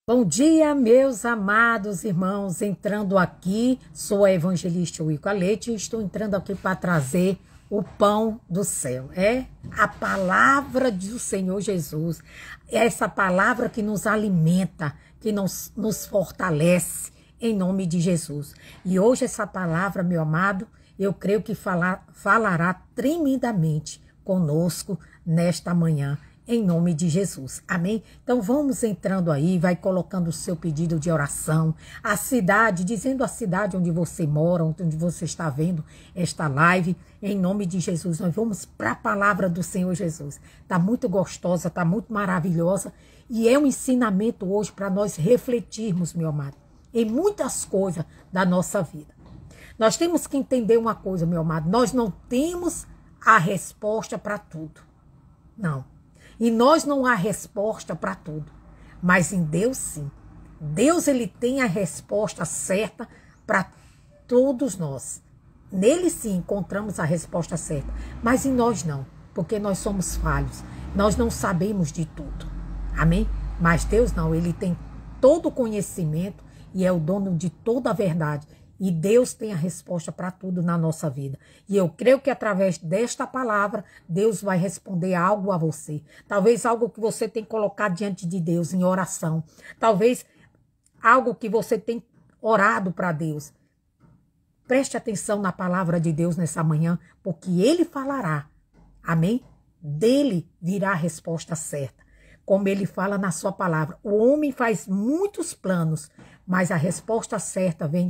Bom dia, meus amados irmãos, entrando aqui, sou a evangelista Wilca Leite e estou entrando aqui para trazer o pão do céu, a palavra do Senhor Jesus, é essa palavra que nos alimenta, que nos fortalece, em nome de Jesus. E hoje essa palavra, meu amado, eu creio que falará tremendamente conosco nesta manhã, em nome de Jesus, amém? Então vamos entrando aí, vai colocando o seu pedido de oração, a cidade, dizendo a cidade onde você mora, onde você está vendo esta live, em nome de Jesus. Nós vamos para a palavra do Senhor Jesus, está muito gostosa, está muito maravilhosa, e é um ensinamento hoje para nós refletirmos, meu amado, em muitas coisas da nossa vida. Nós temos que entender uma coisa, meu amado, nós não temos a resposta para tudo, não. E nós não há resposta para tudo, mas em Deus sim. Deus ele tem a resposta certa para todos nós. Nele sim encontramos a resposta certa, mas em nós não, porque nós somos falhos. Nós não sabemos de tudo, amém? Mas Deus não, ele tem todo o conhecimento e é o dono de toda a verdade. E Deus tem a resposta para tudo na nossa vida. E eu creio que através desta palavra, Deus vai responder algo a você. Talvez algo que você tem colocado diante de Deus em oração. Talvez algo que você tem orado para Deus. Preste atenção na palavra de Deus nessa manhã, porque Ele falará. Amém? Dele virá a resposta certa. Como Ele fala na sua palavra. O homem faz muitos planos, mas a resposta certa vem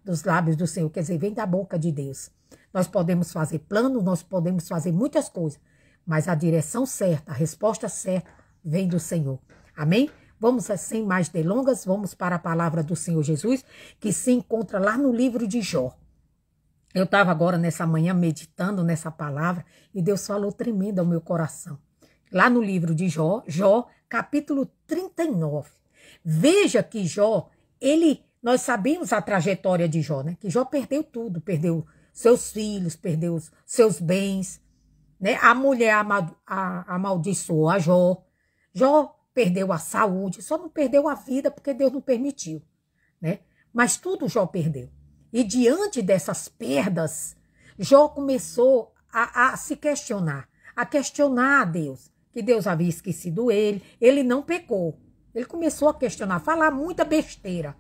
dos lábios do Senhor, quer dizer, vem da boca de Deus. Nós podemos fazer planos, nós podemos fazer muitas coisas, mas a direção certa, a resposta certa vem do Senhor. Amém? Vamos, sem mais delongas, vamos para a palavra do Senhor Jesus, que se encontra lá no livro de Jó. Eu estava agora nessa manhã meditando nessa palavra e Deus falou tremendo ao meu coração. Lá no livro de Jó, capítulo 39. Veja que Jó, nós sabemos a trajetória de Jó, né? Que Jó perdeu tudo, perdeu seus filhos, perdeu seus bens, né? A mulher amaldiçoou a Jó. Jó perdeu a saúde, só não perdeu a vida porque Deus não permitiu, né? Mas tudo Jó perdeu. E diante dessas perdas, Jó começou a se questionar, a questionar a Deus, que Deus havia esquecido ele não pecou. Ele começou a questionar, falar muita besteira.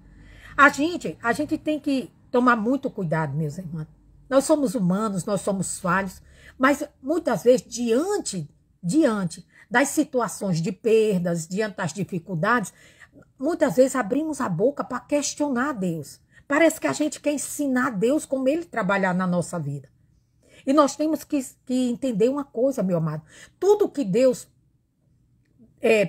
A gente tem que tomar muito cuidado, meus irmãos. Nós somos humanos, nós somos falhos, mas muitas vezes, diante das situações de perdas, diante das dificuldades, muitas vezes abrimos a boca para questionar Deus. Parece que a gente quer ensinar a Deus como Ele trabalhar na nossa vida. E nós temos que entender uma coisa, meu amado. Tudo que Deus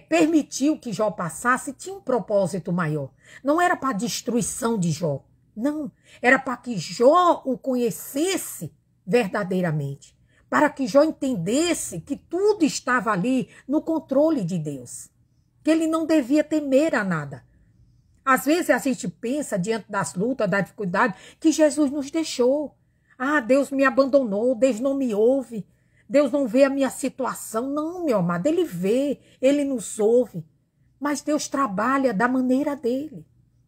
permitiu que Jó passasse, tinha um propósito maior. Não era para a destruição de Jó. Não. Era para que Jó o conhecesse verdadeiramente. Para que Jó entendesse que tudo estava ali no controle de Deus. Que ele não devia temer a nada. Às vezes a gente pensa, diante das lutas, da dificuldade, que Jesus nos deixou. Ah, Deus me abandonou, Deus não me ouve. Deus não vê a minha situação. Não, meu amado, Ele vê, Ele nos ouve. Mas Deus trabalha da maneira dele.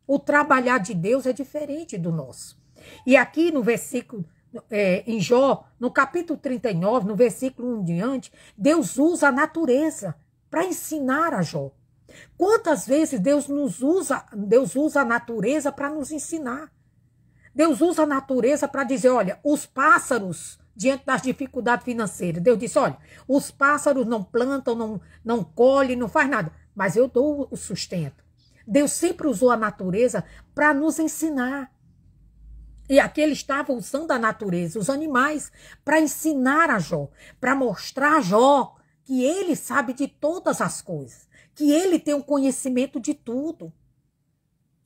O trabalhar de Deus é diferente do nosso. E aqui no versículo, em Jó, no capítulo 39, no versículo 1 em diante, Deus usa a natureza para ensinar a Jó. Quantas vezes Deus usa a natureza para nos ensinar? Deus usa a natureza para dizer, olha, os pássaros, diante das dificuldades financeiras, Deus disse, olha, os pássaros não plantam, não colhem, não faz nada, mas eu dou o sustento. Deus sempre usou a natureza para nos ensinar. E aqui ele estava usando a natureza, os animais, para ensinar a Jó, para mostrar a Jó que ele sabe de todas as coisas, que ele tem um conhecimento de tudo.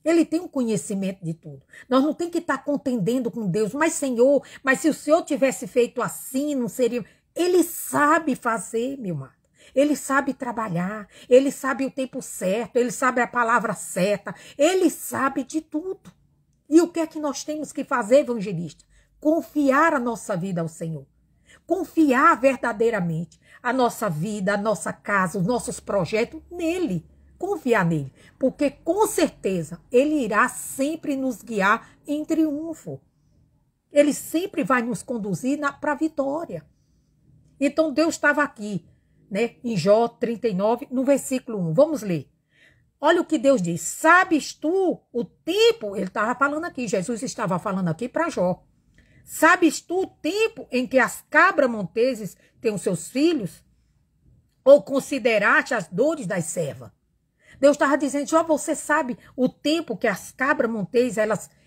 Ele tem um conhecimento de tudo. Nós não tem que estar contendendo com Deus. Mas, Senhor, mas se o Senhor tivesse feito assim, não seria... Ele sabe fazer, meu amado. Ele sabe trabalhar. Ele sabe o tempo certo. Ele sabe a palavra certa. Ele sabe de tudo. E o que é que nós temos que fazer, evangelista? Confiar a nossa vida ao Senhor. Confiar verdadeiramente a nossa vida, a nossa casa, os nossos projetos nele. confiar nele, porque com certeza ele irá sempre nos guiar em triunfo. Ele sempre vai nos conduzir para a vitória. Então Deus estava aqui, né, em Jó 39, no versículo 1. Vamos ler. Olha o que Deus diz. Sabes tu o tempo, ele estava falando aqui, Jesus estava falando aqui para Jó. Sabes tu o tempo em que as cabras monteses têm os seus filhos? Ou consideraste as dores das servas? Deus estava dizendo, Jó, você sabe o tempo que as cabras monteses,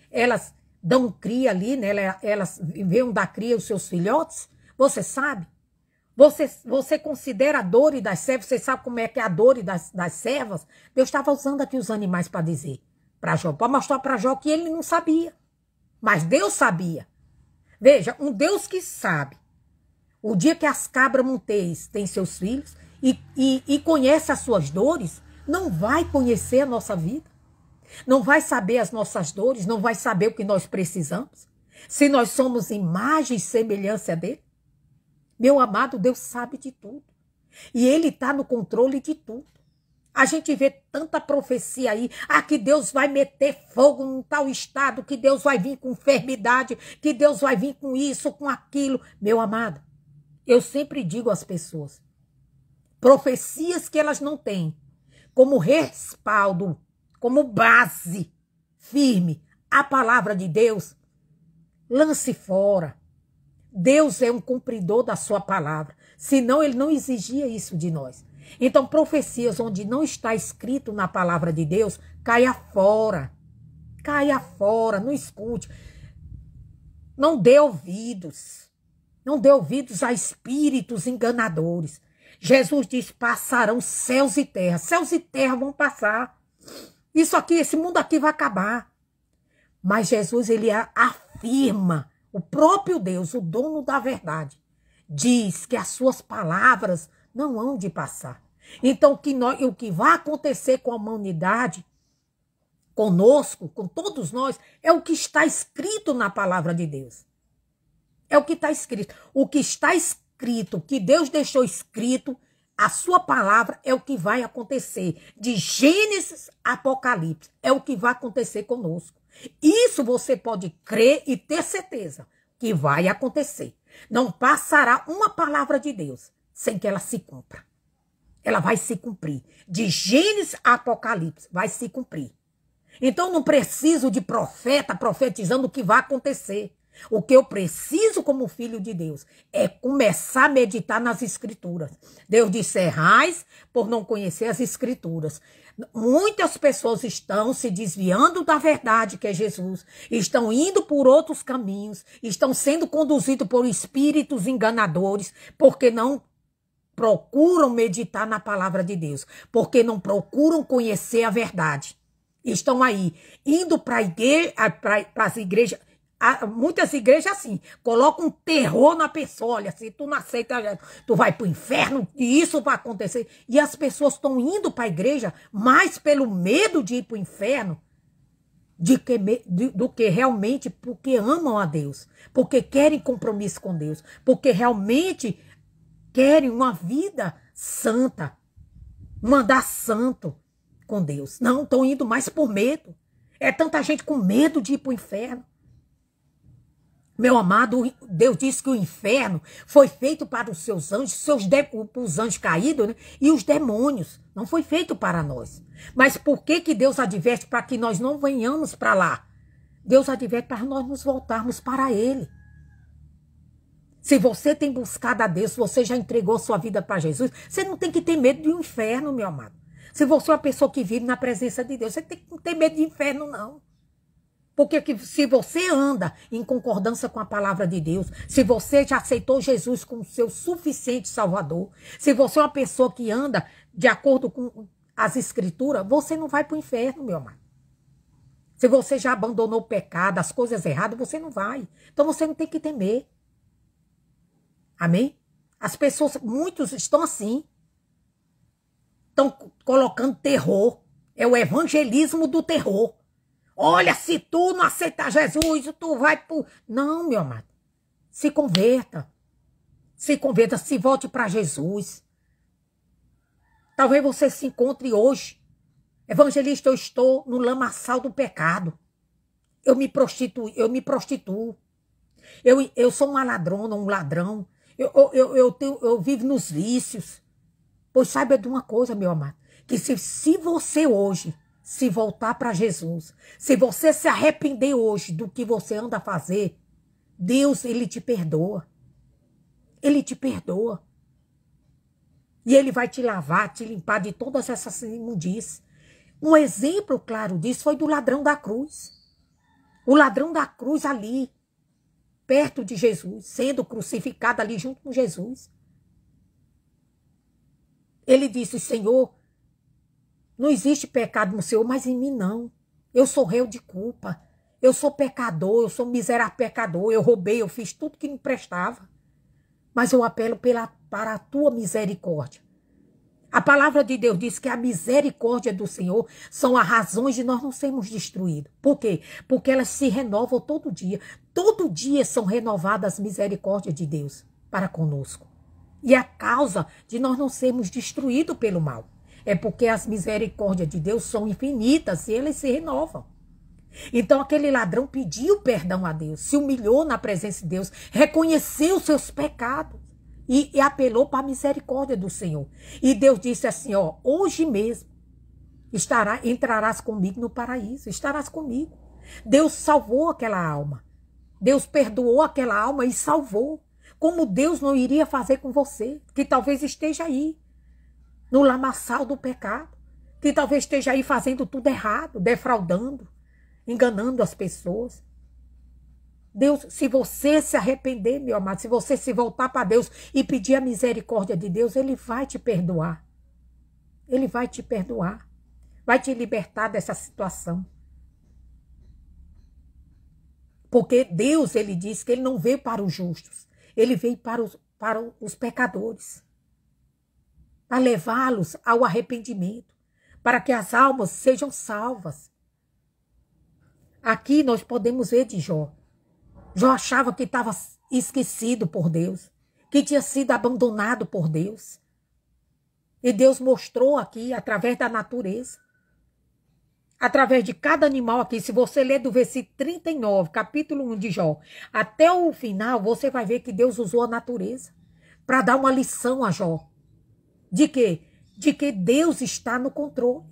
elas dão cria ali, né? Elas vêm dar cria os seus filhotes? Você sabe? Você considera a dor das servas? Você sabe como é que é a dor das servas? Deus estava usando aqui os animais para dizer para Jó, para mostrar para Jó que ele não sabia. Mas Deus sabia. Veja, um Deus que sabe. O dia que as cabras monteis têm seus filhos e conhece as suas dores, não vai conhecer a nossa vida. Não vai saber as nossas dores, não vai saber o que nós precisamos. Se nós somos imagem e semelhança dele. Meu amado, Deus sabe de tudo. E ele está no controle de tudo. A gente vê tanta profecia aí. Que Deus vai meter fogo num tal estado, que Deus vai vir com enfermidade, que Deus vai vir com isso, com aquilo. Meu amado, eu sempre digo às pessoas, profecias que elas não têm como respaldo, como base firme, a palavra de Deus, lance fora. Deus é um cumpridor da sua palavra. Senão ele não exigia isso de nós. Então, profecias onde não está escrito na palavra de Deus, caia fora. Caia fora, não escute. Não dê ouvidos. Não dê ouvidos a espíritos enganadores. Jesus diz, passarão céus e terra. Céus e terra vão passar. Isso aqui, esse mundo aqui vai acabar. Mas Jesus, ele afirma, o próprio Deus, o dono da verdade, diz que as suas palavras não hão de passar. Então, o que vai acontecer com a humanidade, conosco, com todos nós, é o que está escrito na palavra de Deus. É o que está escrito. O que está escrito, que Deus deixou escrito, a sua palavra é o que vai acontecer. De Gênesis a Apocalipse, é o que vai acontecer conosco. Isso você pode crer e ter certeza que vai acontecer. Não passará uma palavra de Deus sem que ela se cumpra. Ela vai se cumprir. De Gênesis a Apocalipse vai se cumprir. Então não preciso de profeta profetizando o que vai acontecer. O que eu preciso como filho de Deus é começar a meditar nas escrituras. Deus disse, errais por não conhecer as escrituras. Muitas pessoas estão se desviando da verdade que é Jesus, estão indo por outros caminhos, estão sendo conduzidos por espíritos enganadores, porque não procuram meditar na palavra de Deus, porque não procuram conhecer a verdade. Estão aí, indo para as igrejas. Muitas igrejas assim, colocam um terror na pessoa, olha, se tu não aceita, tu vai para o inferno, e isso vai acontecer. E as pessoas estão indo para a igreja mais pelo medo de ir para o inferno do que realmente porque amam a Deus, porque querem compromisso com Deus, porque realmente querem uma vida santa, um andar santo com Deus. Não, estão indo mais por medo. É tanta gente com medo de ir para o inferno. Meu amado, Deus disse que o inferno foi feito para os seus anjos, os anjos caídos, né? E os demônios. Não foi feito para nós. Mas por que Deus adverte para que nós não venhamos para lá? Deus adverte para nós nos voltarmos para Ele. Se você tem buscado a Deus, se você já entregou sua vida para Jesus, você não tem que ter medo do inferno, meu amado. Se você é uma pessoa que vive na presença de Deus, você tem que não ter medo de inferno, não. Porque se você anda em concordância com a palavra de Deus, se você já aceitou Jesus como seu suficiente salvador, se você é uma pessoa que anda de acordo com as escrituras, você não vai para o inferno, meu amado. Se você já abandonou o pecado, as coisas erradas, você não vai. Então você não tem que temer. Amém? As pessoas, muitos estão assim. Estão colocando terror. É o evangelismo do terror. Olha, se tu não aceitar Jesus, tu vai pro... Não, meu amado. Se converta. Se converta, se volte para Jesus. Talvez você se encontre hoje Evangelista, eu estou no lamaçal do pecado. Eu me prostituo. Eu sou uma ladrona, um ladrão. Eu vivo nos vícios. Pois saiba de uma coisa, meu amado, que se você hoje se voltar para Jesus, se você se arrepender hoje do que você anda a fazer, Deus, Ele te perdoa. Ele te perdoa. E Ele vai te lavar, te limpar de todas essas imundícias. Um exemplo claro disso foi do ladrão da cruz. O ladrão da cruz ali, perto de Jesus, sendo crucificado ali junto com Jesus. Ele disse, Senhor, não existe pecado no Senhor, mas em mim não. Eu sou réu de culpa. Eu sou pecador, eu sou miserável pecador. Eu roubei, eu fiz tudo que me prestava. Mas eu apelo para a tua misericórdia. A palavra de Deus diz que a misericórdia do Senhor são as razões de nós não sermos destruídos. Por quê? Porque elas se renovam todo dia. Todo dia são renovadas as misericórdias de Deus para conosco. E a causa de nós não sermos destruídos pelo mal é porque as misericórdias de Deus são infinitas e elas se renovam. Então aquele ladrão pediu perdão a Deus, se humilhou na presença de Deus, reconheceu os seus pecados e apelou para a misericórdia do Senhor. E Deus disse assim, ó, hoje mesmo entrarás comigo no paraíso, estarás comigo. Deus salvou aquela alma. Deus perdoou aquela alma e salvou. Como Deus não iria fazer com você, que talvez esteja aí, no lamaçal do pecado, que talvez esteja aí fazendo tudo errado, defraudando, enganando as pessoas. Deus, se você se arrepender, meu amado, se você se voltar para Deus e pedir a misericórdia de Deus, Ele vai te perdoar. Ele vai te perdoar. Vai te libertar dessa situação. Porque Deus, Ele diz que Ele não veio para os justos. Ele veio para os pecadores. Para levá-los ao arrependimento. Para que as almas sejam salvas. Aqui nós podemos ver de Jó. Jó achava que estava esquecido por Deus. Que tinha sido abandonado por Deus. E Deus mostrou aqui, através da natureza. Através de cada animal aqui, se você ler do versículo 39, capítulo 1 de Jó, até o final, você vai ver que Deus usou a natureza para dar uma lição a Jó. De quê? De que Deus está no controle.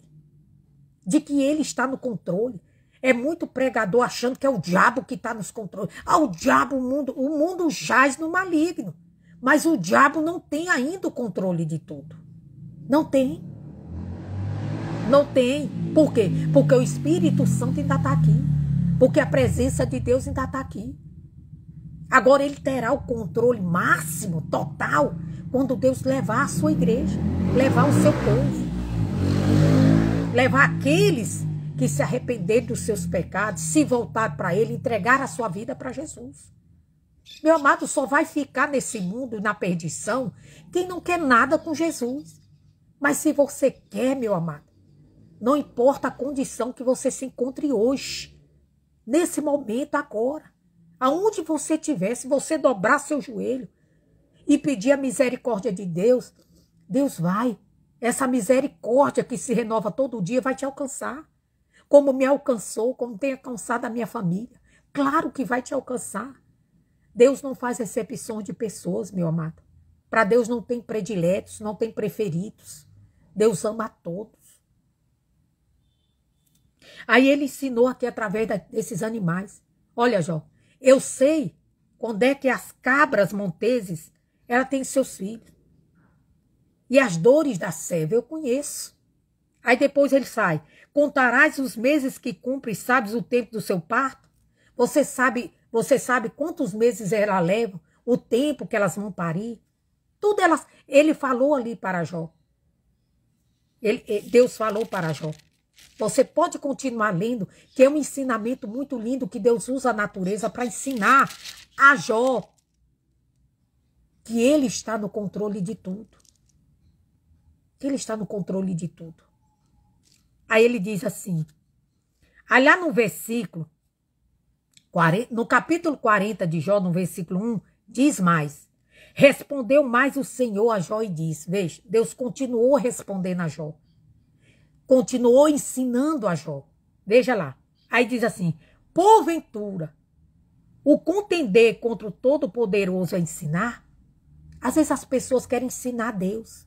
De que Ele está no controle. É muito pregador achando que é o diabo que está nos controles. Ah, o diabo, o mundo jaz no maligno. Mas o diabo não tem ainda o controle de tudo. Não tem. Não tem. Por quê? Porque o Espírito Santo ainda está aqui. Porque a presença de Deus ainda está aqui. Agora ele terá o controle máximo, total, quando Deus levar a sua igreja. Levar o seu povo. Levar aqueles que se arrependerem dos seus pecados, se voltar para Ele, entregar a sua vida para Jesus. Meu amado, só vai ficar nesse mundo, na perdição, quem não quer nada com Jesus. Mas se você quer, meu amado, não importa a condição que você se encontre hoje, nesse momento agora, aonde você estiver, se você dobrar seu joelho e pedir a misericórdia de Deus, Deus vai. Essa misericórdia que se renova todo dia vai te alcançar. Como me alcançou, como tem alcançado a minha família. Claro que vai te alcançar. Deus não faz exceções de pessoas, meu amado. Para Deus não tem prediletos, não tem preferidos. Deus ama a todos. Aí ele ensinou aqui através desses animais. Olha, Jó, eu sei quando é que as cabras monteses, ela tem seus filhos. E as dores da serva eu conheço. Aí depois ele sai. Contarás os meses que cumpre e sabes o tempo do seu parto? Você sabe quantos meses ela leva? O tempo que elas vão parir? Tudo ele falou ali para Jó. Deus falou para Jó. Você pode continuar lendo, que é um ensinamento muito lindo que Deus usa a natureza para ensinar a Jó que Ele está no controle de tudo. Que Ele está no controle de tudo. Aí ele diz assim, aí lá no versículo, no capítulo 40 de Jó, no versículo 1, diz mais. Respondeu mais o Senhor a Jó e disse, veja, Deus continuou respondendo a Jó. continuou ensinando a Jó. Veja lá. Aí diz assim, porventura, o contender contra o Todo-Poderoso é ensinar? Às vezes as pessoas querem ensinar a Deus,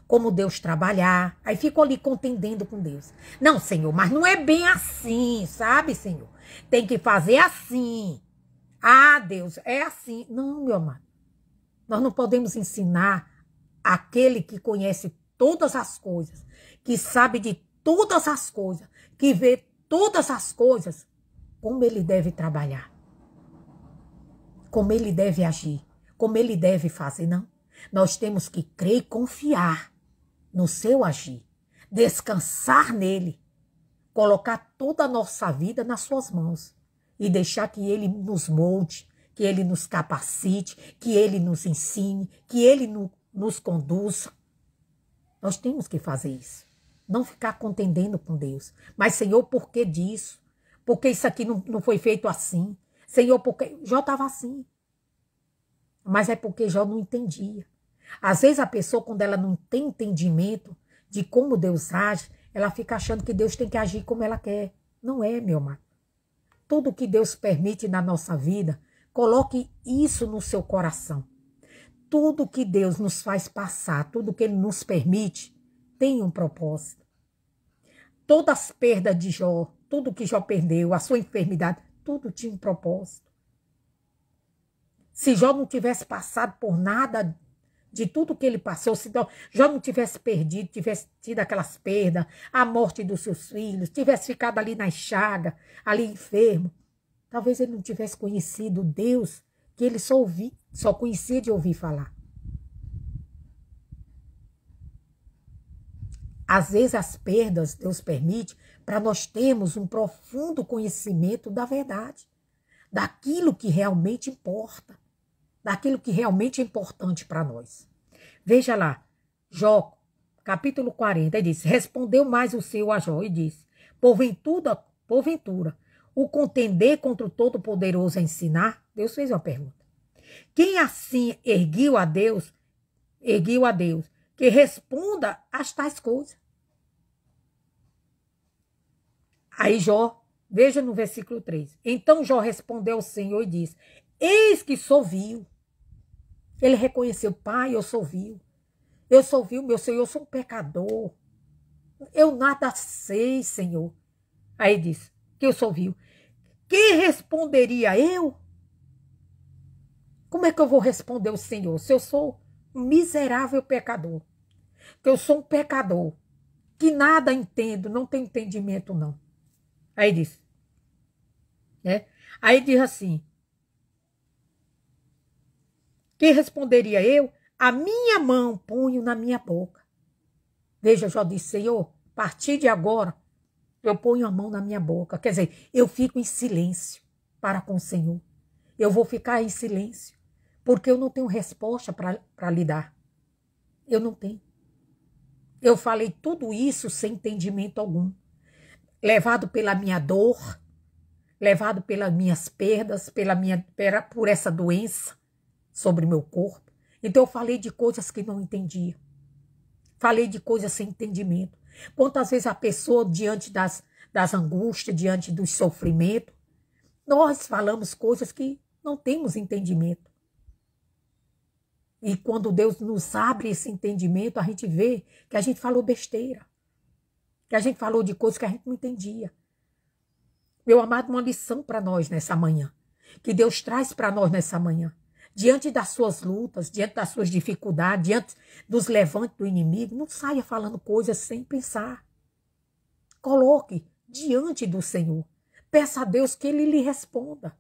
como Deus trabalhar, aí ficam ali contendendo com Deus. Não, Senhor, mas não é bem assim, sabe, Senhor? Tem que fazer assim. Ah, Deus, é assim. Não, meu amado. Nós não podemos ensinar aquele que conhece todas as coisas, que sabe de todas as coisas, que vê todas as coisas, como ele deve trabalhar, como ele deve agir, como ele deve fazer. Não. Nós temos que crer e confiar no seu agir, descansar nele, colocar toda a nossa vida nas suas mãos e deixar que ele nos molde, que ele nos capacite, que ele nos ensine, que ele nos conduza. Nós temos que fazer isso. Não ficar contendendo com Deus. Mas, Senhor, por que disso? Porque isso aqui não foi feito assim? Senhor, porque Jó estava assim. Mas é porque Jó não entendia. Às vezes a pessoa, quando ela não tem entendimento de como Deus age, ela fica achando que Deus tem que agir como ela quer. Não é, meu amado. Tudo que Deus permite na nossa vida, coloque isso no seu coração. Tudo que Deus nos faz passar, tudo que Ele nos permite, tem um propósito. Todas as perdas de Jó, tudo que Jó perdeu, a sua enfermidade, tudo tinha um propósito. Se Jó não tivesse passado por nada de tudo que ele passou, se Jó não tivesse perdido, tivesse tido aquelas perdas, a morte dos seus filhos, tivesse ficado ali na chaga, ali enfermo, talvez ele não tivesse conhecido Deus, que ele só conhecia de ouvir falar. Às vezes as perdas Deus permite para nós termos um profundo conhecimento da verdade, daquilo que realmente importa, daquilo que realmente é importante para nós. Veja lá, Jó, capítulo 40, ele diz, respondeu mais o seu a Jó e disse, porventura, o contender contra o Todo-Poderoso é ensinar? Deus fez uma pergunta. Quem assim erguiu a Deus, que responda às tais coisas. Aí Jó, veja no versículo 3. Então Jó respondeu ao Senhor e disse, eis que sou vil. Ele reconheceu, pai, eu sou vil. Eu sou vil, meu Senhor, eu sou um pecador. Eu nada sei, Senhor. Aí diz que eu sou vil. Que responderia eu? Como é que eu vou responder o Senhor se eu sou um miserável pecador? Que eu sou um pecador, que nada entendo, não tenho entendimento não. Aí diz, né? Aí diz assim, que responderia eu? A minha mão ponho na minha boca. Veja, Jó disse, Senhor, a partir de agora, eu ponho a mão na minha boca. Quer dizer, eu fico em silêncio para com o Senhor. Eu vou ficar em silêncio, porque eu não tenho resposta para lhe dar. Eu não tenho. Eu falei tudo isso sem entendimento algum. Levado pela minha dor, levado pelas minhas perdas, por essa doença sobre meu corpo. Então eu falei de coisas que não entendia. Falei de coisas sem entendimento. Quantas vezes a pessoa, diante das angústias, diante do sofrimento, nós falamos coisas que não temos entendimento. E quando Deus nos abre esse entendimento, a gente vê que a gente falou besteira. Que a gente falou de coisas que a gente não entendia. Meu amado, uma lição para nós nessa manhã. Que Deus traz para nós nessa manhã. Diante das suas lutas, diante das suas dificuldades, diante dos levantes do inimigo, não saia falando coisas sem pensar. Coloque diante do Senhor. Peça a Deus que Ele lhe responda.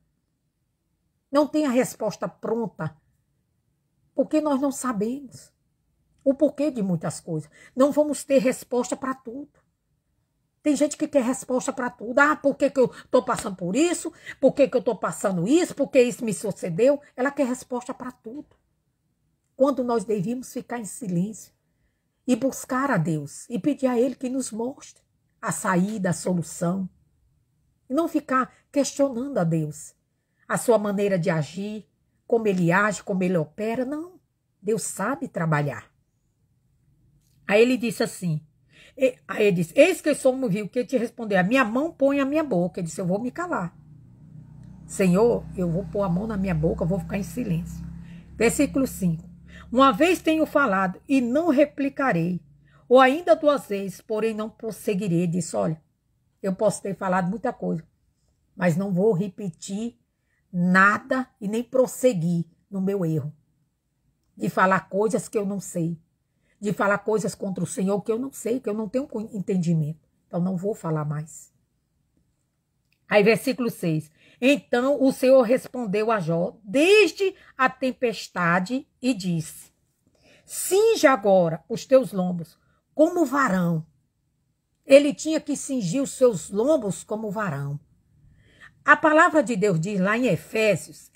Não tenha a resposta pronta, porque nós não sabemos o porquê de muitas coisas. Não vamos ter resposta para tudo. Tem gente que quer resposta para tudo. Ah, por que eu estou passando por isso? Por que eu estou passando isso? Por que isso me sucedeu? Ela quer resposta para tudo. Quando nós devíamos ficar em silêncio e buscar a Deus e pedir a Ele que nos mostre a saída, a solução. E não ficar questionando a Deus a sua maneira de agir, como Ele age, como Ele opera. Não, Deus sabe trabalhar. Aí ele disse assim, Aí ele disse, eis que sou um vil, que te respondeu, a minha mão põe a minha boca. Ele disse, eu vou me calar. Senhor, eu vou pôr a mão na minha boca, eu vou ficar em silêncio. Versículo 5. Uma vez tenho falado e não replicarei, ou ainda 2 vezes, porém não prosseguirei. Ele disse, olha, eu posso ter falado muita coisa, mas não vou repetir nada e nem prosseguir no meu erro. De falar coisas que eu não sei. De falar coisas contra o Senhor que eu não sei, que eu não tenho entendimento. Então não vou falar mais. Aí versículo 6. Então o Senhor respondeu a Jó desde a tempestade e disse, cinge agora os teus lombos como varão. Ele tinha que cingir os seus lombos como varão. A palavra de Deus diz lá em Efésios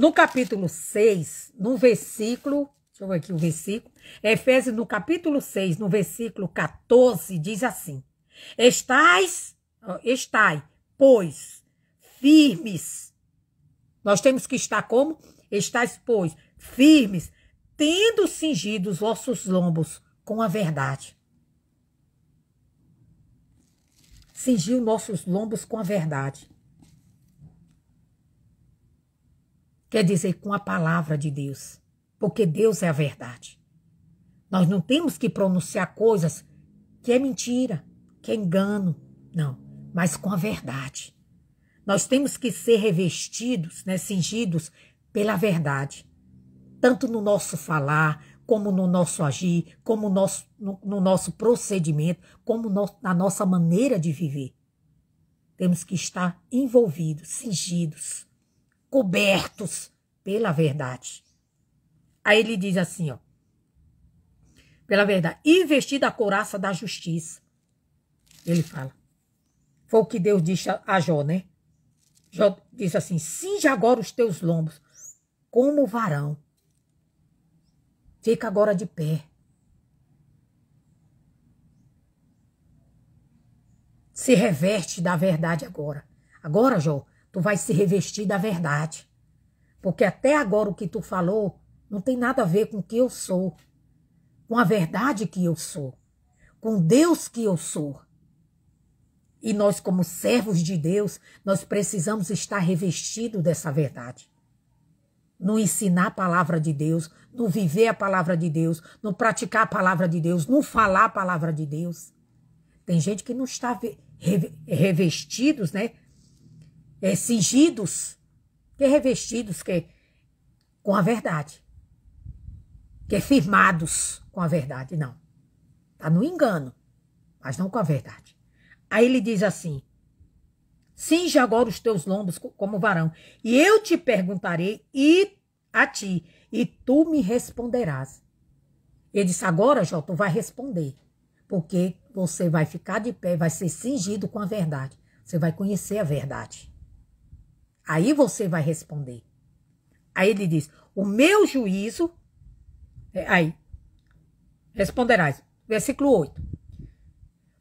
no capítulo 6, no versículo, deixa eu ver aqui o versículo, Efésios no capítulo 6, no versículo 14, diz assim, estai, pois, firmes. Nós temos que estar como? Estais, pois, firmes, tendo cingido os vossos lombos com a verdade. Cingiu nossos lombos com a verdade. Quer dizer, com a palavra de Deus. Porque Deus é a verdade. Nós não temos que pronunciar coisas que é mentira, que é engano. Não, mas com a verdade. Nós temos que ser revestidos, né, cingidos pela verdade. Tanto no nosso falar, como no nosso agir, como no nosso procedimento, como na nossa maneira de viver. Temos que estar envolvidos, cingidos, cobertos pela verdade. Aí ele diz assim, ó, pela verdade, e vestido a couraça da justiça. Ele fala. Foi o que Deus disse a Jó, né? Jó disse assim, cinge agora os teus lombos como varão. Fica agora de pé. Se reveste da verdade agora. Agora, Jó, tu vai se revestir da verdade. Porque até agora o que tu falou não tem nada a ver com o que eu sou. Com a verdade que eu sou. Com Deus que eu sou. E nós, como servos de Deus, nós precisamos estar revestidos dessa verdade. No ensinar a palavra de Deus, no viver a palavra de Deus, no praticar a palavra de Deus, no falar a palavra de Deus. Tem gente que não está revestidos, né? Cingidos, que é revestidos, que é com a verdade. Que é firmados com a verdade. Não. Está no engano, mas não com a verdade. Aí ele diz assim, cinge agora os teus lombos como varão, e eu te perguntarei a ti, e tu me responderás. Ele disse, agora, Jó, tu vai responder, porque você vai ficar de pé, vai ser cingido com a verdade. Você vai conhecer a verdade. Aí você vai responder. Aí ele diz, o meu juízo, aí, responderás, versículo 8.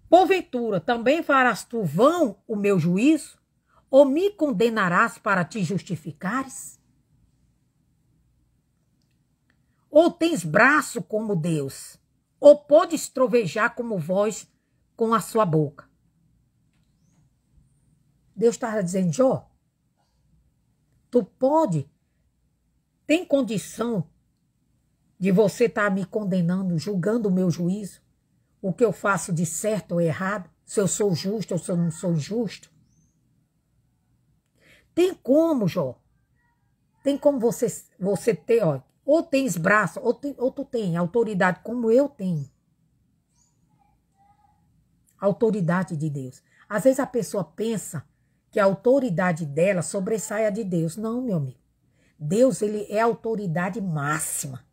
Porventura, também farás tu vão o meu juízo? Ou me condenarás para te justificares? Ou tens braço como Deus? Ou podes trovejar como voz com a sua boca? Deus estava dizendo, Jó, tu pode, tem condição de você estar me condenando, julgando o meu juízo? O que eu faço de certo ou errado, se eu sou justo ou se eu não sou justo. Tem como, Jó? Tem como você ter, ó, ou tens braço, ou tu tem autoridade como eu tenho. Autoridade de Deus. Às vezes a pessoa pensa que a autoridade dela sobressai a de Deus. Não, meu amigo. Deus, ele é a autoridade máxima.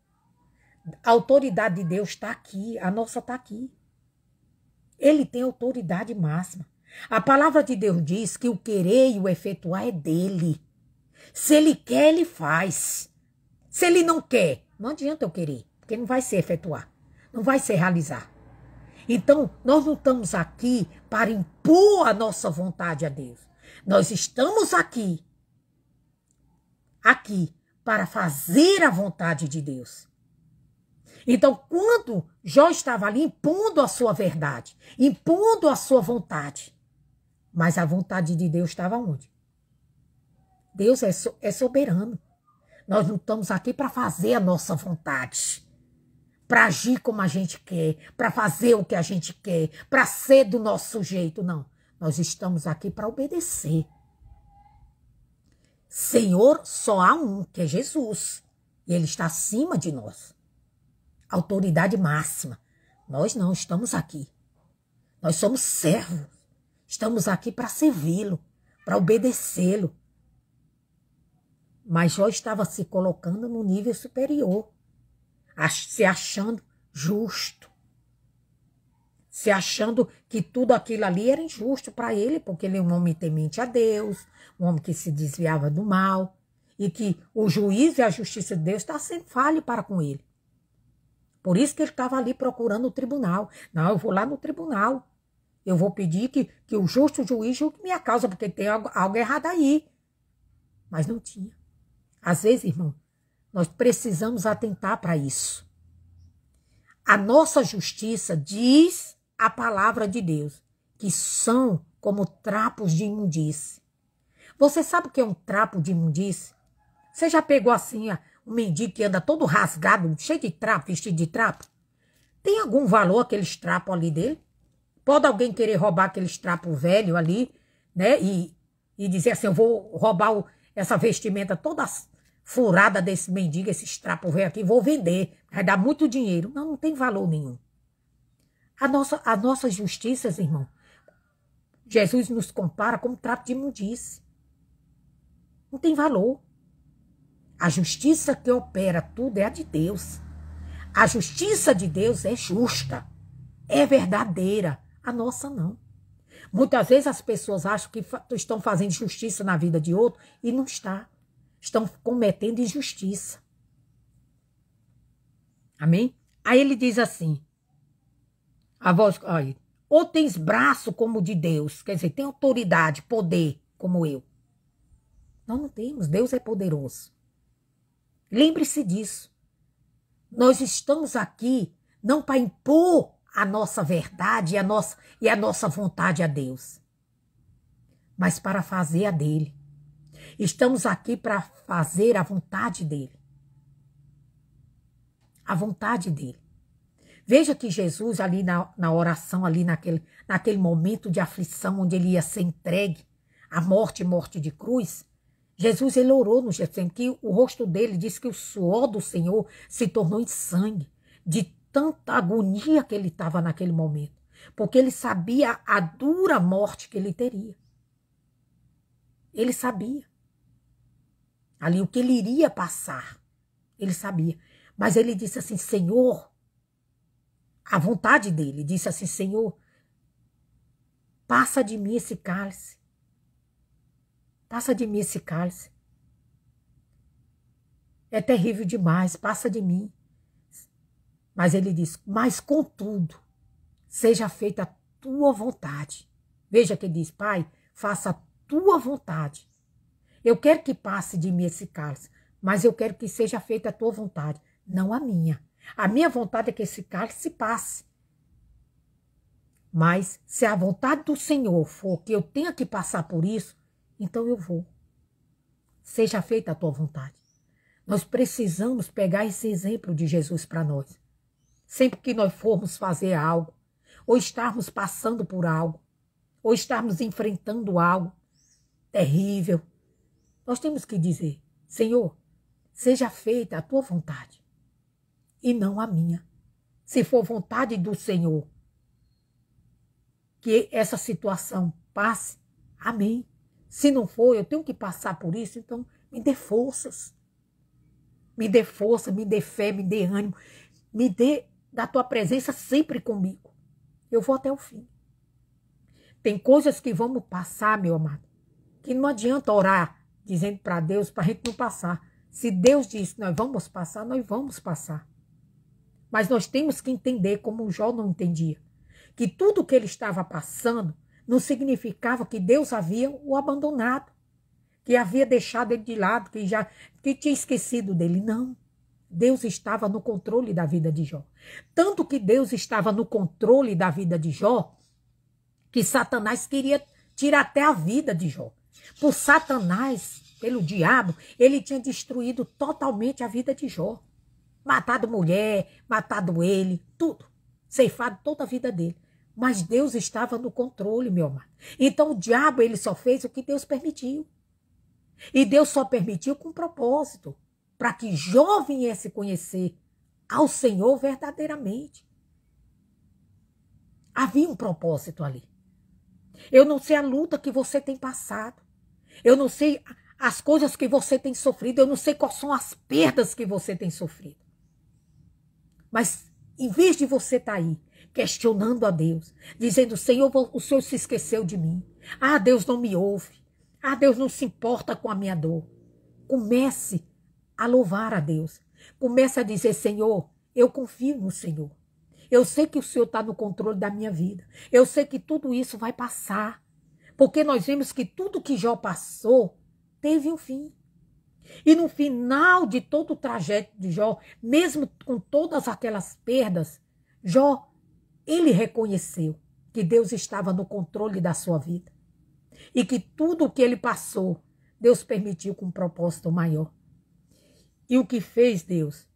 A autoridade de Deus está aqui, a nossa está aqui. Ele tem autoridade máxima. A palavra de Deus diz que o querer e o efetuar é dele. Se ele quer, ele faz. Se ele não quer, não adianta eu querer, porque não vai se efetuar, não vai se realizar. Então, nós não estamos aqui para impor a nossa vontade a Deus. Nós estamos aqui para fazer a vontade de Deus. Então, quando Jó estava ali impondo a sua verdade, impondo a sua vontade, mas a vontade de Deus estava onde? Deus é soberano. Nós não estamos aqui para fazer a nossa vontade, para agir como a gente quer, para fazer o que a gente quer, para ser do nosso jeito, não. Nós estamos aqui para obedecer. Senhor só há um, que é Jesus. E Ele está acima de nós. Autoridade máxima. Nós não estamos aqui. Nós somos servos. Estamos aqui para servi-lo, para obedecê-lo. Mas Jó estava se colocando no nível superior, se achando justo, se achando que tudo aquilo ali era injusto para ele, porque ele é um homem temente a Deus, um homem que se desviava do mal, e que o juízo e a justiça de Deus está sem falha para com ele. Por isso que ele estava ali procurando o tribunal. Não, eu vou lá no tribunal. Eu vou pedir que o justo juiz julgue minha causa, porque tem algo errado aí. Mas não tinha. Às vezes, irmão, nós precisamos atentar para isso. A nossa justiça diz a palavra de Deus, que são como trapos de imundície. Você sabe o que é um trapo de imundície? Você já pegou assim um mendigo que anda todo rasgado, cheio de trapo, vestido de trapo? Tem algum valor aqueles trapos ali dele? Pode alguém querer roubar aqueles trapos velhos ali, né? E dizer assim, eu vou roubar essa vestimenta toda furada desse mendigo, esses trapos velhos aqui, vou vender, vai dar muito dinheiro. Não, não tem valor nenhum. As nossas justiças, irmão, Jesus nos compara como trapo de imundície. Não tem valor. A justiça que opera tudo é a de Deus. A justiça de Deus é justa, é verdadeira. A nossa não. Muitas vezes as pessoas acham que estão fazendo justiça na vida de outro e não está. Estão cometendo injustiça. Amém? Aí ele diz assim, a voz, aí, ou tens braço como o de Deus, quer dizer, tem autoridade, poder como eu. Nós não temos, Deus é poderoso. Lembre-se disso. Nós estamos aqui não para impor a nossa verdade e a nossa vontade a Deus, mas para fazer a dele. Estamos aqui para fazer a vontade dele. A vontade dele. Veja que Jesus ali na oração, ali naquele momento de aflição, onde ele ia ser entregue à morte de cruz, Jesus, ele orou no Getsemane, que o rosto dele diz que o suor do Senhor se tornou em sangue, de tanta agonia que ele estava naquele momento, porque ele sabia a dura morte que ele teria. Ele sabia. Ali o que ele iria passar, ele sabia. Mas ele disse assim, Senhor, a vontade dele, disse assim, Senhor, passa de mim esse cálice. Passa de mim esse cálice. É terrível demais, passa de mim. Mas ele diz, mas contudo, seja feita a tua vontade. Veja que ele diz, Pai, faça a tua vontade. Eu quero que passe de mim esse cálice, mas eu quero que seja feita a tua vontade, não a minha. A minha vontade é que esse cálice passe. Mas se a vontade do Senhor for que eu tenha que passar por isso, então eu vou. Seja feita a tua vontade. Nós precisamos pegar esse exemplo de Jesus para nós. Sempre que nós formos fazer algo, ou estarmos passando por algo, ou estarmos enfrentando algo terrível, nós temos que dizer, Senhor, seja feita a tua vontade e não a minha. Se for vontade do Senhor que essa situação passe, amém. Se não for, eu tenho que passar por isso, então me dê forças. Me dê força, me dê fé, me dê ânimo, me dê da tua presença sempre comigo. Eu vou até o fim. Tem coisas que vamos passar, meu amado, que não adianta orar dizendo para Deus para a gente não passar. Se Deus diz que nós vamos passar, nós vamos passar. Mas nós temos que entender, como o Jó não entendia, que tudo que ele estava passando não significava que Deus havia o abandonado, que havia deixado ele de lado, que tinha esquecido dele. Não. Deus estava no controle da vida de Jó. Tanto que Deus estava no controle da vida de Jó, que Satanás queria tirar até a vida de Jó. Por Satanás, pelo diabo, ele tinha destruído totalmente a vida de Jó. Matado mulher, matado ele, tudo. Ceifado toda a vida dele. Mas Deus estava no controle, meu amado. Então o diabo, ele só fez o que Deus permitiu. E Deus só permitiu com propósito. Para que Jó viesse conhecer ao Senhor verdadeiramente. Havia um propósito ali. Eu não sei a luta que você tem passado. Eu não sei as coisas que você tem sofrido. Eu não sei quais são as perdas que você tem sofrido. Mas em vez de você estar aí questionando a Deus, dizendo, Senhor, o Senhor se esqueceu de mim. Ah, Deus não me ouve. Ah, Deus não se importa com a minha dor. Comece a louvar a Deus. Comece a dizer, Senhor, eu confio no Senhor. Eu sei que o Senhor está no controle da minha vida. Eu sei que tudo isso vai passar. Porque nós vimos que tudo que Jó passou teve um fim. E no final de todo o trajeto de Jó, mesmo com todas aquelas perdas, Jó, ele reconheceu que Deus estava no controle da sua vida. E que tudo o que ele passou, Deus permitiu com um propósito maior. E o que fez Deus?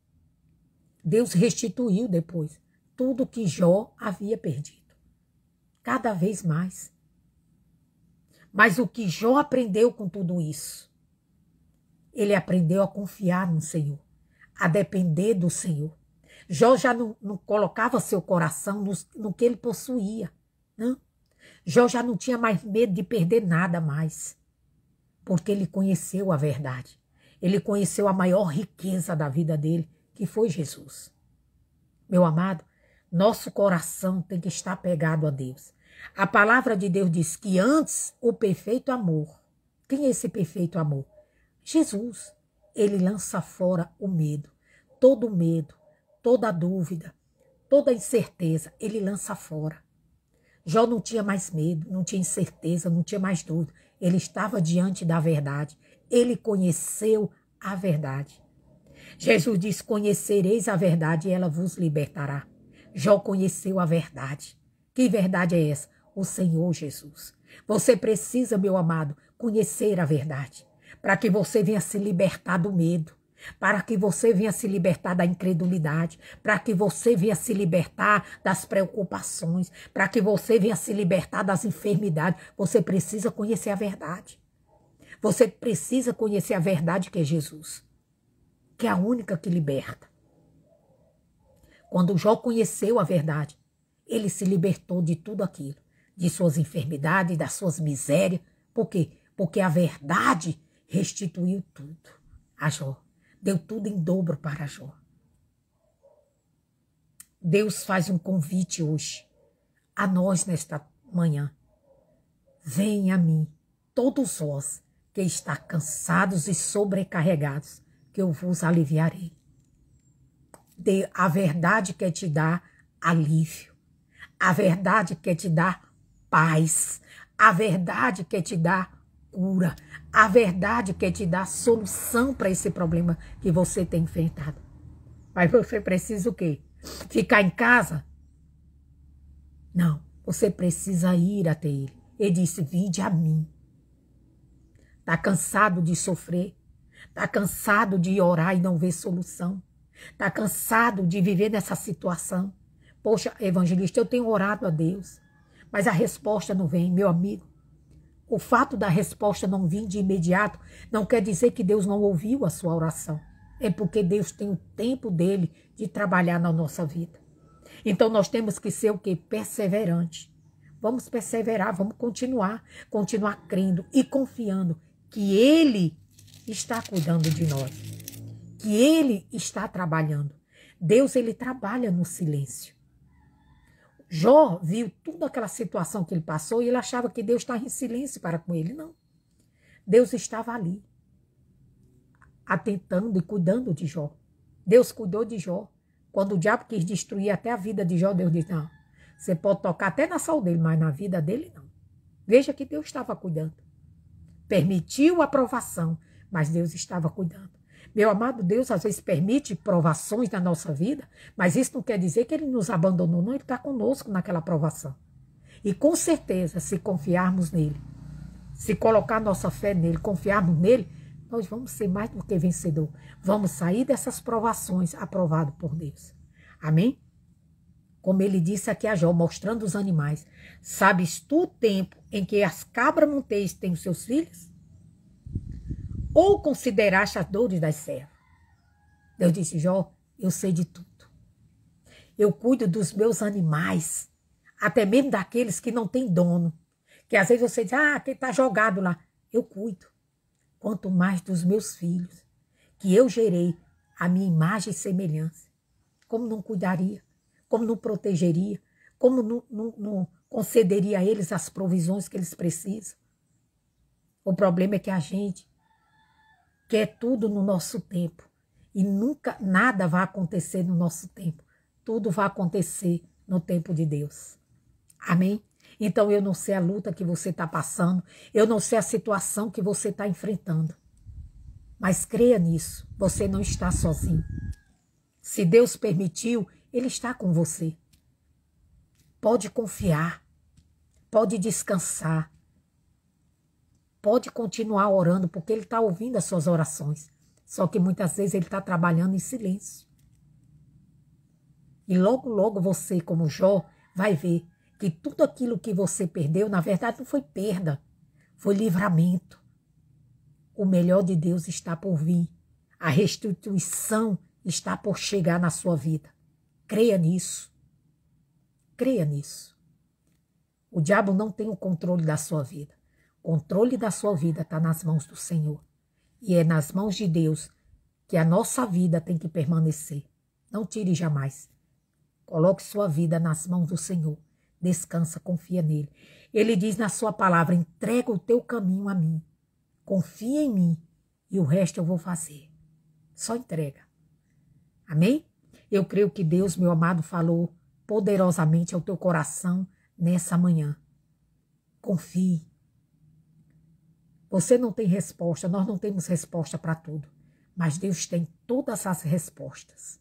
Deus restituiu depois tudo que Jó havia perdido. Cada vez mais. Mas o que Jó aprendeu com tudo isso? Ele aprendeu a confiar no Senhor, a depender do Senhor. Jó já não colocava seu coração no que ele possuía. Não. Jó já não tinha mais medo de perder nada mais, porque ele conheceu a verdade. Ele conheceu a maior riqueza da vida dele, que foi Jesus. Meu amado, nosso coração tem que estar pegado a Deus. A palavra de Deus diz que antes o perfeito amor. Quem é esse perfeito amor? Jesus. Ele lança fora o medo, toda dúvida, toda incerteza, ele lança fora. Jó não tinha mais medo, não tinha incerteza, não tinha mais dúvida. Ele estava diante da verdade. Ele conheceu a verdade. Jesus diz, conhecereis a verdade e ela vos libertará. Jó conheceu a verdade. Que verdade é essa? O Senhor Jesus. Você precisa, meu amado, conhecer a verdade. Para que você venha se libertar do medo. Para que você venha se libertar da incredulidade, para que você venha se libertar das preocupações, para que você venha se libertar das enfermidades, você precisa conhecer a verdade. Você precisa conhecer a verdade que é Jesus, que é a única que liberta. Quando Jó conheceu a verdade, ele se libertou de tudo aquilo, de suas enfermidades, das suas misérias. Por quê? Porque a verdade restituiu tudo a Jó. Deu tudo em dobro para Jó. Deus faz um convite hoje a nós nesta manhã. Venha a mim, todos vós que está cansados e sobrecarregados, que eu vos aliviarei. A verdade quer te dar alívio. A verdade quer te dar paz. A verdade quer te dar cura. A verdade quer te dar solução para esse problema que você tem enfrentado. Mas você precisa o quê? Ficar em casa? Não, você precisa ir até ele. Ele disse, vinde a mim. Está cansado de sofrer? Está cansado de orar e não ver solução? Está cansado de viver nessa situação? Poxa, evangelista, eu tenho orado a Deus, mas a resposta não vem, meu amigo. O fato da resposta não vir de imediato não quer dizer que Deus não ouviu a sua oração. É porque Deus tem o tempo dele de trabalhar na nossa vida. Então nós temos que ser o quê? Perseverante. Vamos perseverar, vamos continuar crendo e confiando que ele está cuidando de nós. Que ele está trabalhando. Deus, ele trabalha no silêncio. Jó viu toda aquela situação que ele passou e ele achava que Deus estava em silêncio para com ele. Não. Deus estava ali, atentando e cuidando de Jó. Deus cuidou de Jó. Quando o diabo quis destruir até a vida de Jó, Deus disse, não, você pode tocar até na saúde dele, mas na vida dele não. Veja que Deus estava cuidando. Permitiu a provação, mas Deus estava cuidando. Meu amado Deus, às vezes permite provações na nossa vida, mas isso não quer dizer que ele nos abandonou, não, ele está conosco naquela provação. E com certeza, se confiarmos nele, se colocar nossa fé nele, confiarmos nele, nós vamos ser mais do que vencedor. Vamos sair dessas provações aprovados por Deus. Amém? Como ele disse aqui a Jó, mostrando os animais. Sabes tu o tempo em que as cabras monteias têm os seus filhos? Ou consideraste as dores das servas? Deus disse, Jó, eu sei de tudo. Eu cuido dos meus animais, até mesmo daqueles que não têm dono. Que às vezes você diz, quem está jogado lá. Eu cuido. Quanto mais dos meus filhos, que eu gerei a minha imagem e semelhança. Como não cuidaria? Como não protegeria? Como não concederia a eles as provisões que eles precisam? O problema é que a gente quer tudo no nosso tempo. E nunca nada vai acontecer no nosso tempo. Tudo vai acontecer no tempo de Deus. Amém? Então eu não sei a luta que você está passando. Eu não sei a situação que você está enfrentando. Mas creia nisso. Você não está sozinho. Se Deus permitiu, Ele está com você. Pode confiar. Pode descansar. Pode continuar orando, porque Ele está ouvindo as suas orações. Só que muitas vezes Ele está trabalhando em silêncio. E logo, logo você, como Jó, vai ver que tudo aquilo que você perdeu, na verdade, não foi perda. Foi livramento. O melhor de Deus está por vir. A restituição está por chegar na sua vida. Creia nisso. Creia nisso. O diabo não tem o controle da sua vida. O controle da sua vida está nas mãos do Senhor. E é nas mãos de Deus que a nossa vida tem que permanecer. Não tire jamais. Coloque sua vida nas mãos do Senhor. Descansa, confia nele. Ele diz na sua palavra, entrega o teu caminho a mim. Confia em mim e o resto eu vou fazer. Só entrega. Amém? Eu creio que Deus, meu amado, falou poderosamente ao teu coração nessa manhã. Confie. Você não tem resposta, nós não temos resposta para tudo. Mas Deus tem todas as respostas.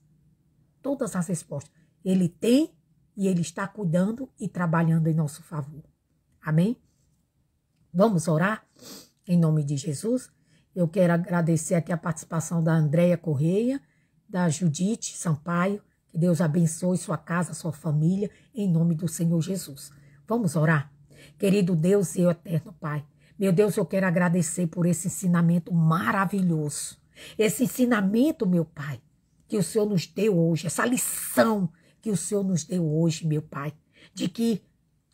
Todas as respostas. Ele tem e Ele está cuidando e trabalhando em nosso favor. Amém? Vamos orar? Em nome de Jesus. Eu quero agradecer aqui a participação da Andréia Correia, da Judite Sampaio. Que Deus abençoe sua casa, sua família, em nome do Senhor Jesus. Vamos orar? Querido Deus e eterno Pai, meu Deus, eu quero agradecer por esse ensinamento maravilhoso. Esse ensinamento, meu Pai, que o Senhor nos deu hoje, essa lição que o Senhor nos deu hoje, meu Pai, de que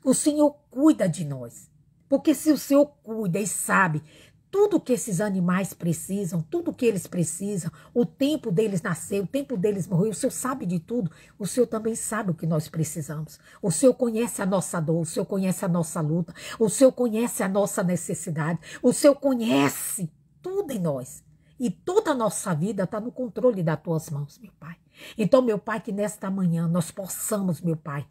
o Senhor cuida de nós. Porque se o Senhor cuida e sabe tudo que esses animais precisam, tudo que eles precisam, o tempo deles nascer, o tempo deles morrer, o Senhor sabe de tudo, o Senhor também sabe o que nós precisamos. O Senhor conhece a nossa dor, o Senhor conhece a nossa luta, o Senhor conhece a nossa necessidade, o Senhor conhece tudo em nós. E toda a nossa vida está no controle das tuas mãos, meu Pai. Então, meu Pai, que nesta manhã nós possamos, meu Pai,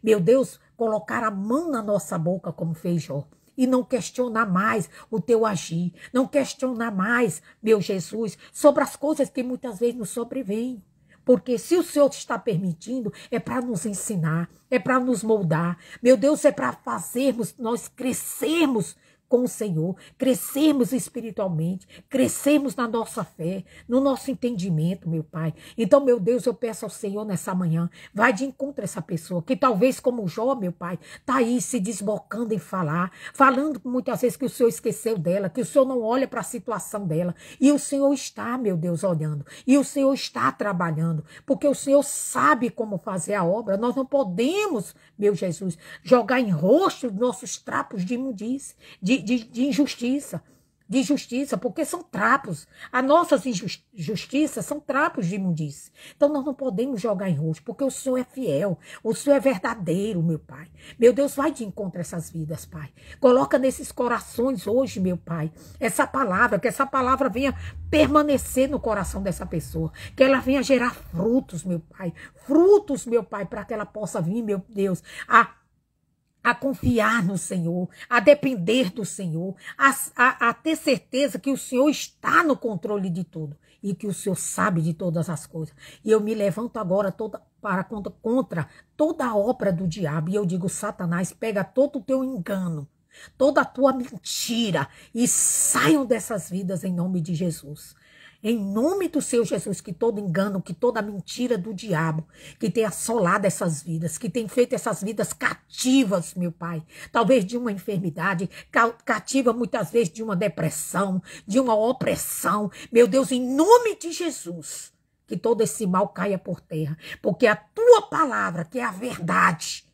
meu Deus, colocar a mão na nossa boca como fez Jó. E não questionar mais o teu agir. Não questionar mais, meu Jesus, sobre as coisas que muitas vezes nos sobrevêm. Porque se o Senhor está permitindo, é para nos ensinar, é para nos moldar. Meu Deus, é para fazermos, nós crescermos com o Senhor, crescermos espiritualmente, crescermos na nossa fé, no nosso entendimento, meu Pai. Então, meu Deus, eu peço ao Senhor nessa manhã, vai de encontro a essa pessoa, que talvez como Jó, meu Pai, está aí se desbocando em falar, falando muitas vezes que o Senhor esqueceu dela, que o Senhor não olha para a situação dela, e o Senhor está, meu Deus, olhando, e o Senhor está trabalhando, porque o Senhor sabe como fazer a obra. Nós não podemos, meu Jesus, jogar em rosto nossos trapos de imundície, de injustiça, de justiça, porque são trapos. As nossas injustiças são trapos de imundície. Então nós não podemos jogar em rosto, porque o Senhor é fiel, o Senhor é verdadeiro, meu Pai. Meu Deus, vai de encontro a essas vidas, Pai. Coloca nesses corações hoje, meu Pai, essa palavra, que essa palavra venha permanecer no coração dessa pessoa, que ela venha gerar frutos, meu Pai. Frutos, meu Pai, para que ela possa vir, meu Deus, a confiar no Senhor, a depender do Senhor, a ter certeza que o Senhor está no controle de tudo e que o Senhor sabe de todas as coisas. E eu me levanto agora contra toda a obra do diabo. E eu digo, Satanás, pega todo o teu engano, toda a tua mentira e saiam dessas vidas em nome de Jesus. Em nome do Senhor Jesus, que todo engano, que toda mentira do diabo, que tem assolado essas vidas, que tem feito essas vidas cativas, meu Pai, talvez de uma enfermidade, cativa muitas vezes de uma depressão, de uma opressão, meu Deus, em nome de Jesus, que todo esse mal caia por terra, porque a tua palavra, que é a verdade,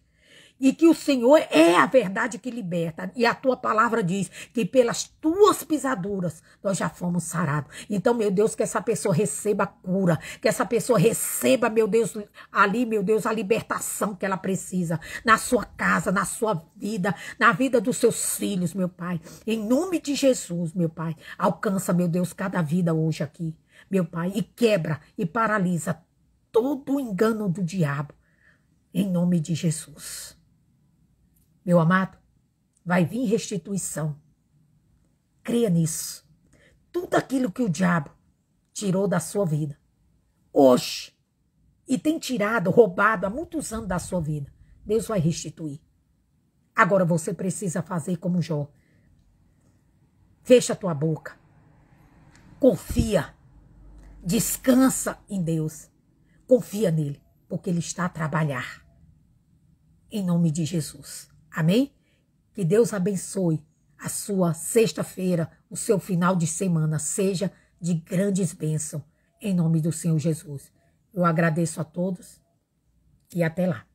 e que o Senhor é a verdade que liberta. E a tua palavra diz que pelas tuas pisaduras nós já fomos sarados. Então, meu Deus, que essa pessoa receba a cura. Que essa pessoa receba, meu Deus, ali, meu Deus, a libertação que ela precisa. Na sua casa, na sua vida, na vida dos seus filhos, meu Pai. Em nome de Jesus, meu Pai. Alcança, meu Deus, cada vida hoje aqui, meu Pai. E quebra e paralisa todo o engano do diabo. Em nome de Jesus. Meu amado, vai vir restituição. Creia nisso. Tudo aquilo que o diabo tirou da sua vida, hoje, e tem tirado, roubado há muitos anos da sua vida, Deus vai restituir. Agora você precisa fazer como Jó. Fecha a tua boca. Confia. Descansa em Deus. Confia nele, porque ele está a trabalhar. Em nome de Jesus. Amém? Que Deus abençoe a sua sexta-feira, o seu final de semana, seja de grandes bênçãos, em nome do Senhor Jesus. Eu agradeço a todos e até lá.